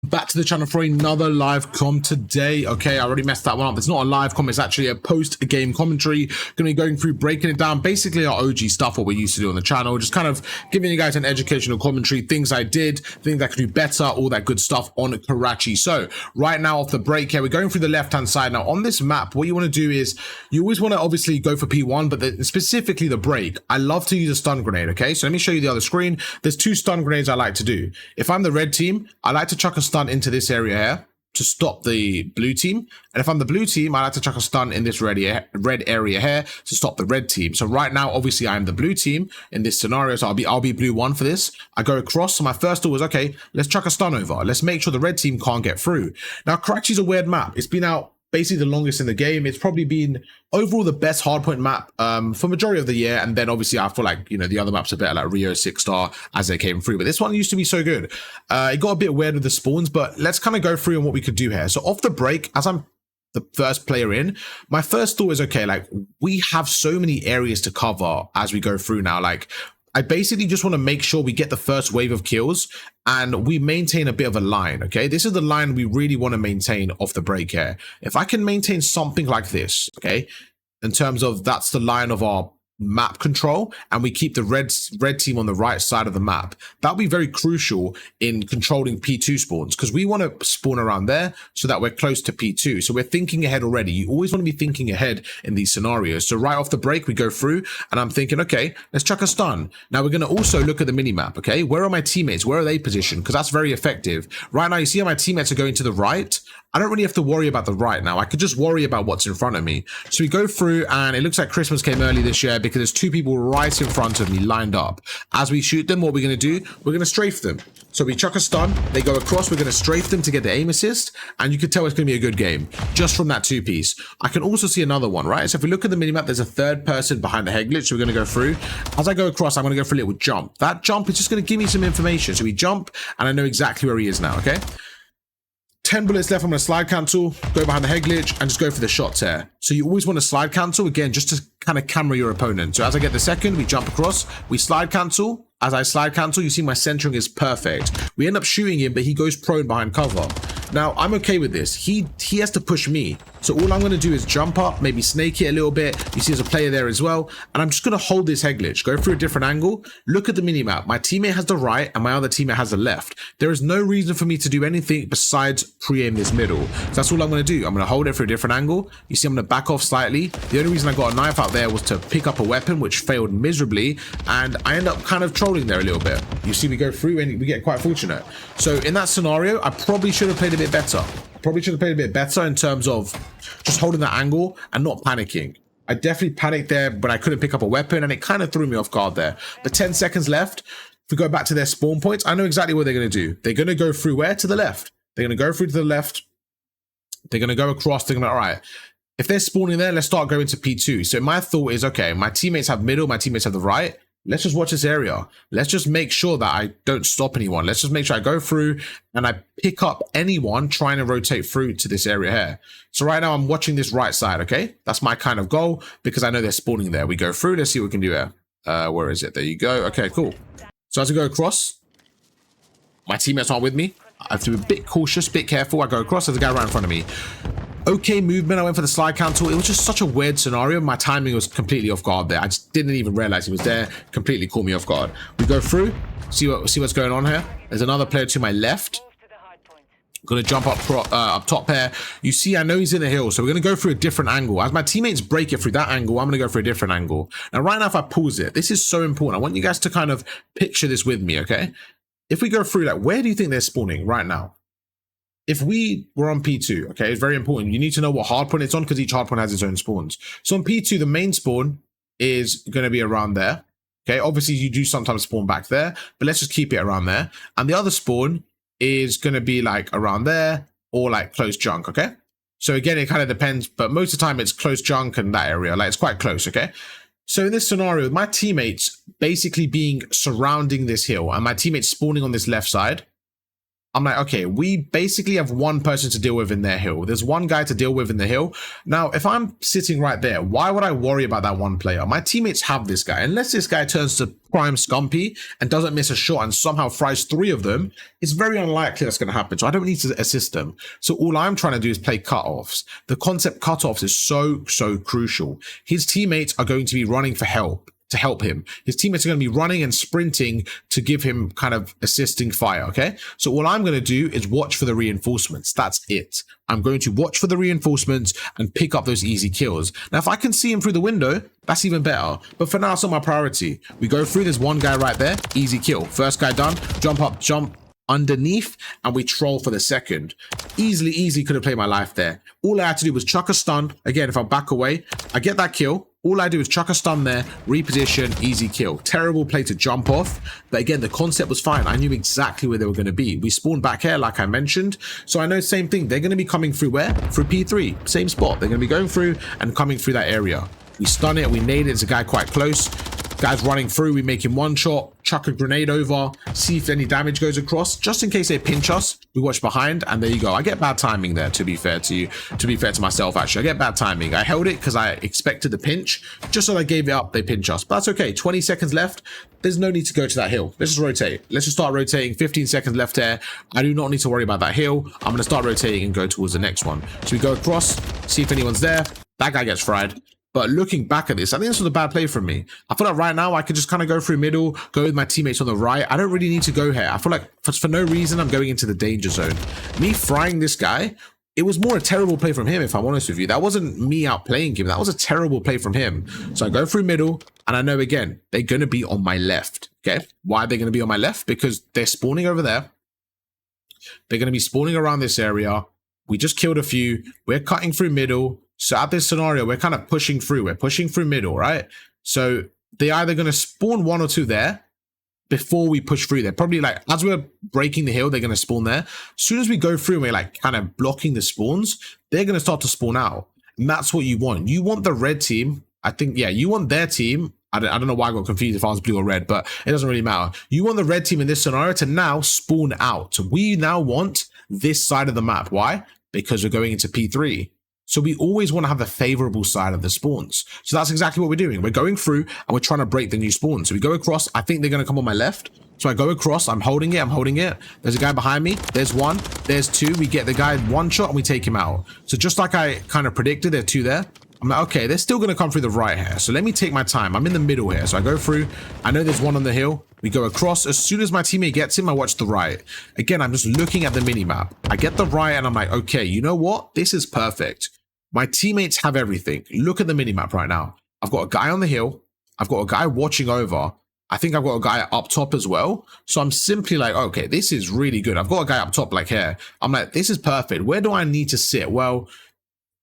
Back to the channel for another live com today. Okay, I already messed that one up. It's not a live com, it's actually a post-game commentary. Gonna be going through, breaking it down, basically our OG stuff, what we used to do on the channel, just kind of giving you guys an educational commentary, things I did, things I could do better, all that good stuff on Karachi. So right now off the break here, we're going through the left-hand side. Now on this map, what you want to do is, you always want to obviously go for P1, but specifically the break, I love to use a stun grenade, okay? So let me show you the other screen. There's two stun grenades I like to do. If I'm the red team, I like to chuck a stun into this area here to stop the blue team, and if I'm the blue team, I like to chuck a stun in this red area here to stop the red team. So right now, obviously, I'm the blue team in this scenario, so I'll be blue 1 for this. I go across, so my first thought was, okay, let's chuck a stun over. Let's make sure the red team can't get through. Now, Karachi's a weird map. It's been out basically the longest in the game. It's probably been overall the best hardpoint map for majority of the year, and then obviously I feel like, you know, the other maps are better, like Rio 6-star as they came through, but this one used to be so good. It got a bit weird with the spawns, but let's kind of go through on what we could do here. So off the break, as I'm the first player in, my first thought is, okay, like we have so many areas to cover as we go through now. Like I basically just want to make sure we get the first wave of kills and we maintain a bit of a line, okay? This is the line we really want to maintain off the break here. If I can maintain something like this, okay, in terms of that's the line of our map control, and we keep the red team on the right side of the map, that'll be very crucial in controlling P2 spawns, because we want to spawn around there so that we're close to P2. So we're thinking ahead already. You always want to be thinking ahead in these scenarios. So right off the break, we go through and I'm thinking, okay, let's chuck a stun. Now we're going to also look at the mini map, okay? Where are my teammates? Where are they positioned? Because that's very effective. Right now, you see how my teammates are going to the right? I don't really have to worry about the right now. I could just worry about what's in front of me. So we go through and it looks like Christmas came early this year because there's two people right in front of me lined up. As we shoot them, what we're going to do, we're going to strafe them. So we chuck a stun, they go across, we're going to strafe them to get the aim assist, and you can tell it's going to be a good game just from that two piece. I can also see another one, right? So if we look at the minimap, there's a third person behind the head glitch, so we're going to go through. As I go across, I'm going to go for a little jump. That jump is just going to give me some information. So we jump and I know exactly where he is now, okay? 10 bullets left. I'm going to slide cancel, go behind the head glitch, and just go for the shots here. So you always want to slide cancel, again, just to kind of camera your opponent. So as I get the second, we jump across, we slide cancel. As I slide cancel, you see my centering is perfect. We end up shooting him, but he goes prone behind cover. Now, I'm okay with this. He has to push me. So all I'm going to do is jump up, maybe snake it a little bit. You see there's a player there as well. And I'm just going to hold this head glitch, go through a different angle. Look at the minimap. My teammate has the right and my other teammate has the left. There is no reason for me to do anything besides pre-aim this middle. So that's all I'm going to do. I'm going to hold it for a different angle. You see I'm going to back off slightly. The only reason I got a knife out there was to pick up a weapon, which failed miserably. And I end up kind of trolling there a little bit. You see we go through and we get quite fortunate. So in that scenario, I probably should have played a bit better. Probably should have played a bit better in terms of just holding that angle and not panicking. I definitely panicked there when I couldn't pick up a weapon, and it kind of threw me off guard there. But 10 seconds left. If we go back to their spawn points, I know exactly what they're going to do. They're going to go through where? To the left. They're going to go through to the left. They're going to go across. They're going to be, all right, if they're spawning there, let's start going to P2. So my thought is, okay, my teammates have middle, my teammates have the right. Let's just watch this area. Let's just make sure that I don't stop anyone. Let's just make sure I go through and I pick up anyone trying to rotate through to this area here. So right now I'm watching this right side, okay? That's my kind of goal because I know they're spawning there. We go through, let's see what we can do here. Where is it? There you go. Okay, cool. So as we go across, my teammates aren't with me. I have to be a bit cautious, a bit careful. I go across, there's a guy right in front of me. Okay movement, I went for the slide cancel. It was just such a weird scenario. My timing was completely off guard there. I just didn't even realize he was there. Completely caught me off guard. We go through, see what's going on here. There's another player to my left. Gonna jump up top here. You see, I know he's in the hill, so we're gonna go through a different angle. As my teammates break it through that angle, I'm gonna go for a different angle. Now, right now, if I pause it, this is so important. I want you guys to kind of picture this with me, okay? If we go through, like, where do you think they're spawning right now? If we were on P2, okay, it's very important. You need to know what hardpoint it's on because each hardpoint has its own spawns. So on P2, the main spawn is going to be around there. Okay, obviously you do sometimes spawn back there, but let's just keep it around there. And the other spawn is going to be like around there or like close junk, okay? So again, it kind of depends, but most of the time it's close junk and that area, like it's quite close, okay? So in this scenario, my teammates basically being surrounding this hill and my teammates spawning on this left side. I'm like, okay, we basically have one person to deal with in their hill. There's one guy to deal with in the hill. Now, if I'm sitting right there, why would I worry about that one player? My teammates have this guy. Unless this guy turns to prime Scumpy and doesn't miss a shot and somehow fries 3 of them, it's very unlikely that's going to happen. So I don't need to assist them. So all I'm trying to do is play cutoffs. The concept cutoffs is so crucial. His teammates are going to be running for help. To help him. His teammates are going to be running and sprinting to give him kind of assisting fire, okay? So all I'm going to do is watch for the reinforcements. That's it. I'm going to watch for the reinforcements and pick up those easy kills. Now, if I can see him through the window, that's even better. But for now, it's not my priority. We go through, there's one guy right there, easy kill. First guy done, jump up, jump underneath, and we troll for the second. Easily could have played my life there. All I had to do was chuck a stun. Again, if I back away, I get that kill. All I do is chuck a stun there, reposition, easy kill. Terrible play to jump off, but again, the concept was fine. I knew exactly where they were going to be. We spawned back here, like I mentioned, so I know same thing. They're going to be coming through where? Through P3, same spot. They're going to be going through and coming through that area. We stun it, we nade it. It's a guy quite close. Guys running through, we make him one shot, chuck a grenade over, see if any damage goes across, just in case they pinch us. We watch behind, and there you go. I get bad timing there, to be fair to you, to be fair to myself, actually. I get bad timing. I held it because I expected the pinch. Just so I gave it up, they pinch us. But that's okay. 20 seconds left. There's no need to go to that hill. Let's just rotate. Let's just start rotating. 15 seconds left here. I do not need to worry about that hill. I'm going to start rotating and go towards the next one. So we go across, see if anyone's there. That guy gets fried. But looking back at this, I think this was a bad play from me. I feel like right now I could just kind of go through middle, go with my teammates on the right. I don't really need to go here. I feel like for no reason, I'm going into the danger zone. Me frying this guy, it was more a terrible play from him, if I'm honest with you. That wasn't me outplaying him. That was a terrible play from him. So I go through middle, and I know, again, they're going to be on my left. Okay? Why are they going to be on my left? Because they're spawning over there. They're going to be spawning around this area. We just killed a few. We're cutting through middle. So at this scenario, we're kind of pushing through. We're pushing through middle, right? So they're either going to spawn 1 or 2 there before we push through. They're probably like, as we're breaking the hill, they're going to spawn there. As soon as we go through and we're like kind of blocking the spawns, they're going to start to spawn out. And that's what you want. You want the red team. I think, yeah, you want their team. I don't know why I got confused if I was blue or red, but it doesn't really matter. You want the red team in this scenario to now spawn out. We now want this side of the map. Why? Because we're going into P3. So we always want to have the favorable side of the spawns. So that's exactly what we're doing. We're going through and we're trying to break the new spawn. So we go across. I think they're going to come on my left. So I go across. I'm holding it. There's a guy behind me. There's 1. There's 2. We get the guy 1 shot and we take him out. So just like I kind of predicted, there are 2 there. I'm like, okay, they're still going to come through the right here. So let me take my time. I'm in the middle here. So I go through. I know there's 1 on the hill. We go across. As soon as my teammate gets him, I watch the right. Again, I'm just looking at the mini-map. I get the right and I'm like, okay, you know what? This is perfect. My teammates have everything. Look at the minimap right now. I've got a guy on the hill. I've got a guy watching over. I think I've got a guy up top as well. So I'm simply like, okay, this is really good. I've got a guy up top like here. I'm like, this is perfect. Where do I need to sit? Well,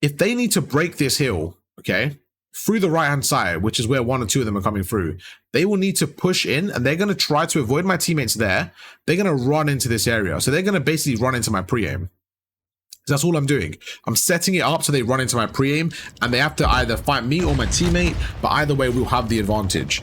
if they need to break this hill, okay, through the right-hand side, which is where 1 or 2 of them are coming through, they will need to push in and they're going to try to avoid my teammates there. They're going to run into this area. So they're going to basically run into my pre-aim. That's all I'm doing. I'm setting it up so they run into my pre-aim and they have to either fight me or my teammate, but either way, we'll have the advantage.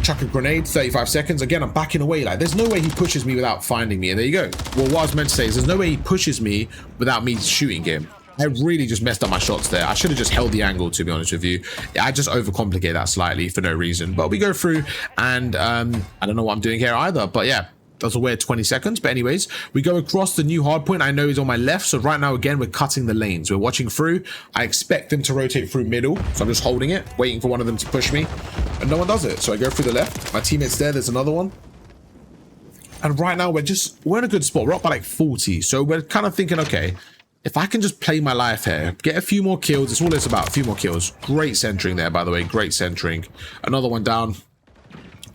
Chuck a grenade, 35 seconds. Again, I'm backing away. Like, there's no way he pushes me without finding me. And there you go. Well, what I was meant to say is there's no way he pushes me without me shooting him. I really just messed up my shots there. I should have just held the angle, to be honest with you. I just overcomplicate that slightly for no reason. But we go through and I don't know what I'm doing here either. But yeah. That's a weird 20 seconds. But anyways, we go across the new hardpoint. I know he's on my left. So right now, again, we're cutting the lanes. We're watching through. I expect them to rotate through middle. So I'm just holding it, waiting for one of them to push me. And no one does it. So I go through the left. My teammate's there. There's another one. And right now, we're in a good spot. We're up by like 40. So we're kind of thinking, okay, if I can just play my life here, get a few more kills. It's all it's about, a few more kills. Great centering there, by the way. Great centering. Another one down.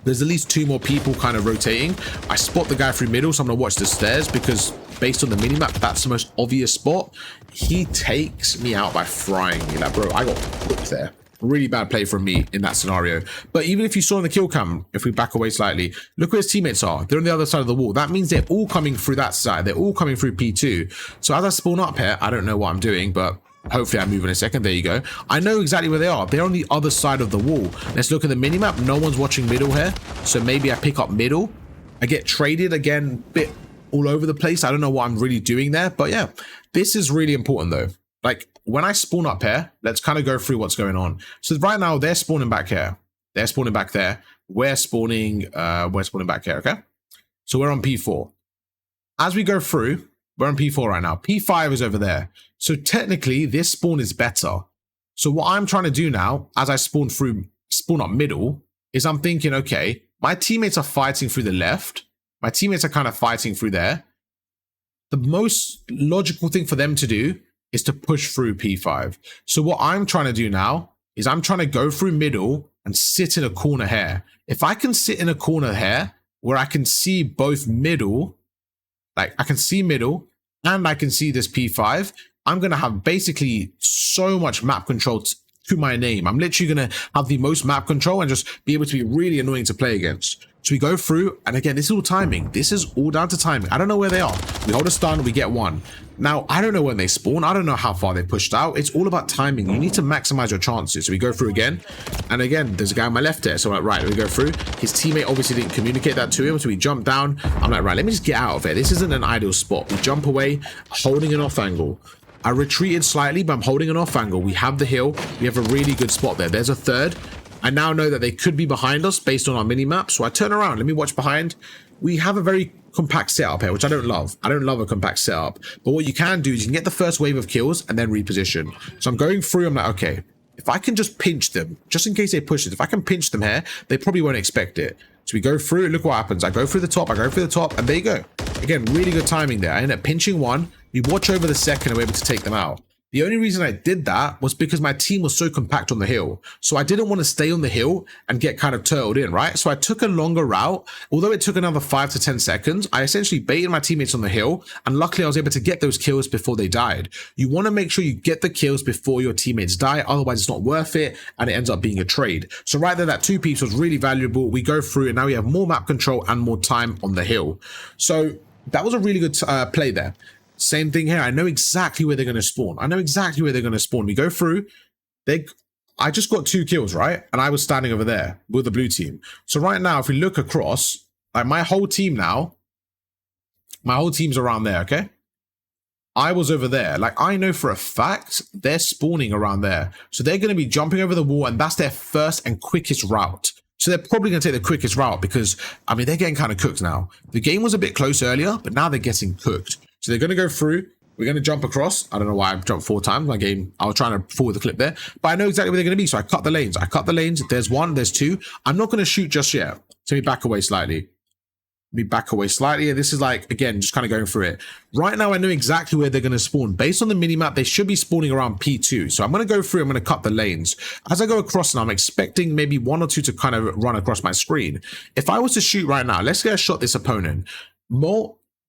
There's at least 2 more people kind of rotating. I spot the guy through middle, so I'm going to watch the stairs because based on the minimap, that's the most obvious spot. He takes me out by frying me. Like, bro, I got cooked there. Really bad play from me in that scenario. But even if you saw in the kill cam, if we back away slightly, look where his teammates are. They're on the other side of the wall. That means they're all coming through that side. They're all coming through P2. So as I spawn up here, I don't know what I'm doing, but hopefully I move in a second. There you go. I know exactly where they are. They're on the other side of the wall. Let's look at the minimap. No one's watching middle here. So maybe I pick up middle. I get traded again. Bit all over the place. I don't know what I'm really doing there, but yeah, this is really important though. Like when I spawn up here, let's kind of go through what's going on. So right now they're spawning back here. They're spawning back there. We're spawning back here, okay? So we're on P4. As we go through, we're on P4 right now. P5 is over there. So technically this spawn is better. So what I'm trying to do now, as I spawn up middle, is I'm thinking, okay, my teammates are fighting through the left. My teammates are kind of fighting through there. The most logical thing for them to do is to push through P5. So what I'm trying to do now is I'm trying to go through middle and sit in a corner here. If I can sit in a corner here where I can see both middle, like I can see middle and I can see this P5, I'm going to have basically so much map control to my name. I'm literally going to have the most map control and just be able to be really annoying to play against. So we go through, and again, this is all timing. This is all down to timing. I don't know where they are. We hold a stun, we get one. Now, I don't know when they spawn. I don't know how far they pushed out. It's all about timing. You need to maximize your chances. So we go through again, and again, there's a guy on my left there. So I'm like, right, we go through. His teammate obviously didn't communicate that to him, so we jump down. I'm like, right, let me just get out of here. This isn't an ideal spot. We jump away, holding an off angle. I retreated slightly, but I'm holding an off angle. We have the hill. We have a really good spot there. There's a third. I now know that they could be behind us based on our mini map. So I turn around. Let me watch behind. We have a very compact setup here, which I don't love. I don't love a compact setup. But what you can do is you can get the first wave of kills and then reposition. So I'm going through. I'm like, okay, if I can just pinch them, just in case they push it, if I can pinch them here, they probably won't expect it. So we go through. Look what happens. I go through the top. And there you go. Again, really good timing there. I end up pinching one. We watch over the second and we're able to take them out. The only reason I did that was because my team was so compact on the hill. So I didn't want to stay on the hill and get kind of turtled in, right? So I took a longer route. Although it took another 5 to 10 seconds, I essentially baited my teammates on the hill. And luckily I was able to get those kills before they died. You want to make sure you get the kills before your teammates die. Otherwise it's not worth it and it ends up being a trade. So right there, that 2-piece was really valuable. We go through and now we have more map control and more time on the hill. So that was a really good play there. Same thing here. I know exactly where they're going to spawn. We go through. I just got 2 kills, right? And I was standing over there with the blue team. So right now, if we look across, like my whole team's around there, okay? I was over there. Like I know for a fact they're spawning around there. So they're going to be jumping over the wall and that's their first and quickest route. So they're probably going to take the quickest route because, I mean, they're getting kind of cooked now. The game was a bit close earlier, but now they're getting cooked. So they're going to go through. We're going to jump across. I don't know why I've jumped 4 times. My game, I was trying to forward the clip there, but I know exactly where they're going to be. So I cut the lanes. There's 1, there's 2. I'm not going to shoot just yet. So we back away slightly. And this is like, again, just kind of going through it. Right now, I know exactly where they're going to spawn. Based on the minimap, they should be spawning around P2. So I'm going to go through, I'm going to cut the lanes. As I go across now, I'm expecting maybe 1 or 2 to kind of run across my screen. If I was to shoot right now, let's get a shot this opponent.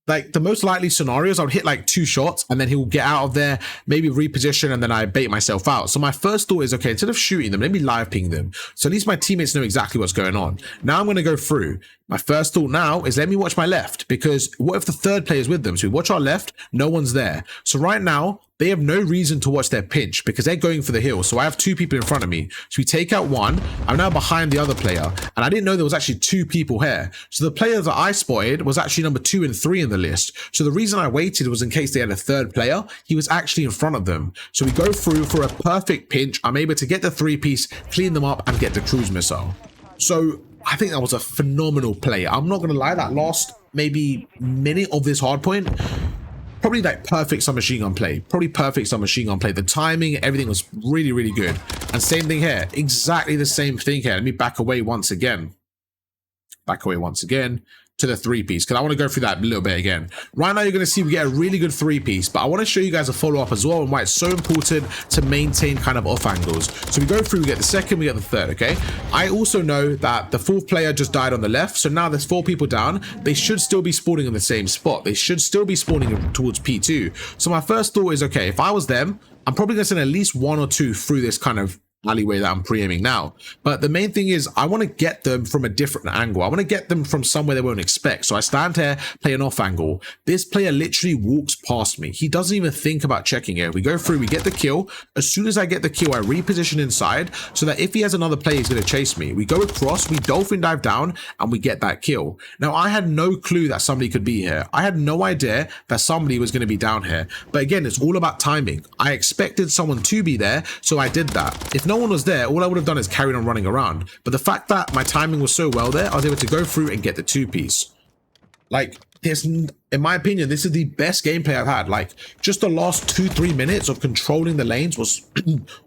Like the most likely scenarios, I would hit like 2 shots and then he'll get out of there, maybe reposition, and then I bait myself out. So my first thought is, okay, instead of shooting them, let me live ping them. So at least my teammates know exactly what's going on. Now I'm going to go through. My first thought now is let me watch my left, because what if the third player is with them? So we watch our left, no one's there. So right now, they have no reason to watch their pinch because they're going for the hill. So I have 2 people in front of me. So we take out 1. I'm now behind the other player. And I didn't know there was actually 2 people here. So the player that I spotted was actually number 2 and 3 in the list. So the reason I waited was in case they had a third player. He was actually in front of them. So we go through for a perfect pinch. I'm able to get the 3-piece, clean them up, and get the cruise missile. So I think that was a phenomenal play. I'm not going to lie, that last maybe minute of this hardpoint, probably like perfect submachine gun play. The timing, everything was really, really good. And same thing here. Exactly the same thing here. Let me back away once again. To the 3-piece, because I want to go through that a little bit again. Right now, you're going to see we get a really good 3-piece, but I want to show you guys a follow-up as well and why it's so important to maintain kind of off angles. So we go through, we get the second, we get the third, okay? I also know that the 4th player just died on the left, so now there's 4 people down. They should still be spawning in the same spot. They should still be spawning towards P2. So my first thought is, okay, if I was them, I'm probably going to send at least 1 or 2 through this kind of alleyway that I'm pre-aiming now. But the main thing is I want to get them from a different angle. I want to get them from somewhere they won't expect. So I stand here, play an off angle. This player literally walks past me. He doesn't even think about checking it. We go through, we get the kill. As soon as I get the kill, I reposition inside so that if he has another player, he's going to chase me. We go across, we dolphin dive down, and we get that kill. Now, I had no clue that somebody could be here. I had no idea that somebody was going to be down here. But again, it's all about timing. I expected someone to be there, so I did that. If no one was there, all I would have done is carried on running around. But the fact that my timing was so well there, I was able to go through and get the 2-piece. Like, in my opinion, this is the best gameplay I've had. Like, just the last 2-3 minutes of controlling the lanes was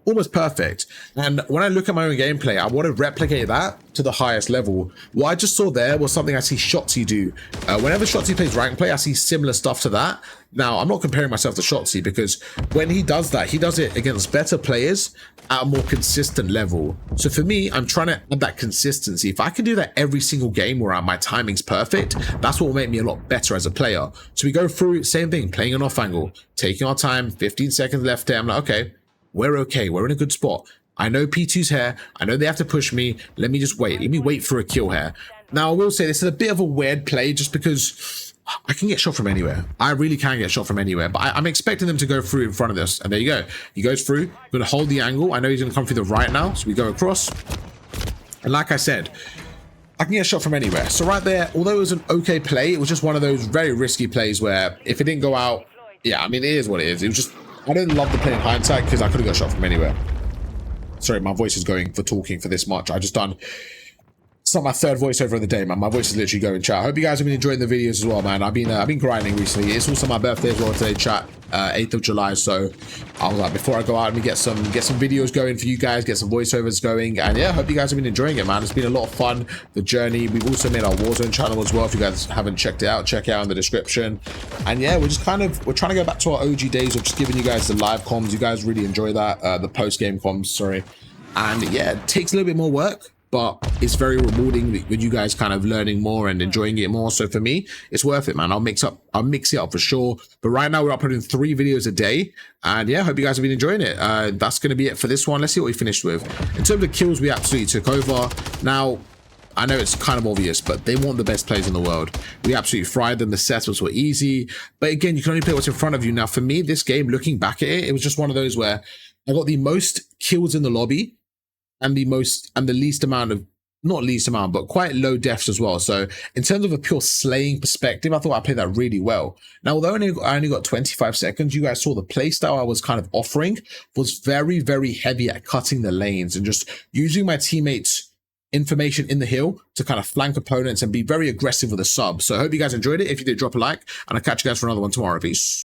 almost perfect. And when I look at my own gameplay, I want to replicate that to the highest level. What I just saw there was something I see Shotzzy do. Whenever Shotzzy plays rank play, I see similar stuff to that. Now, I'm not comparing myself to Shotzzy because when he does that, he does it against better players at a more consistent level. So for me, I'm trying to add that consistency. If I can do that every single game where my timing's perfect, that's what will make me a lot better as a player. So we go through, same thing, playing an off angle, taking our time, 15 seconds left there. I'm like, okay, we're in a good spot. I know P2's here. I know they have to push me. Let me just wait. Let me wait for a kill here. Now, I will say this is a bit of a weird play just because I can get shot from anywhere. I really can get shot from anywhere, but I'm expecting them to go through in front of this. And there you go. He goes through. I'm going to hold the angle. I know he's going to come through the right now. So we go across. And like I said, I can get shot from anywhere. So right there, although it was an okay play, it was just one of those very risky plays where if it didn't go out, yeah, I mean, it is what it is. It was just, I don't love the play in hindsight because I could have got shot from anywhere. Sorry, my voice is going for talking for this much. I just done, it's not my third voiceover of the day, man. My voice is literally going, chat. I hope you guys have been enjoying the videos as well, man. I've been grinding recently. It's also my birthday as well today, chat. 8th of July. So I was like, before I go out, let me get some videos going for you guys, get some voiceovers going. And yeah, I hope you guys have been enjoying it, man. It's been a lot of fun, the journey. We've also made our Warzone channel as well. If you guys haven't checked it out, check it out in the description. And yeah, we're trying to go back to our OG days of just giving you guys the live comms. You guys really enjoy that, the post-game comms, sorry. And yeah, it takes a little bit more work, but it's very rewarding with you guys kind of learning more and enjoying it more. So for me, it's worth it, man. I'll mix it up for sure. But right now we're uploading 3 videos a day. And yeah, hope you guys have been enjoying it. That's going to be it for this one. Let's see what we finished with. In terms of kills, we absolutely took over. Now, I know it's kind of obvious, but they weren't the best players in the world. We absolutely fried them. The setups were easy. But again, you can only play what's in front of you. Now, for me, this game, looking back at it, it was just one of those where I got the most kills in the lobby and the least amount of, not least amount, but quite low deaths as well. So in terms of a pure slaying perspective, I thought I played that really well. Now, although I only got 25 seconds, you guys saw the playstyle I was kind of offering was very, very heavy at cutting the lanes and just using my teammates' information in the hill to kind of flank opponents and be very aggressive with a sub. So I hope you guys enjoyed it. If you did, drop a like, and I'll catch you guys for another one tomorrow. Peace.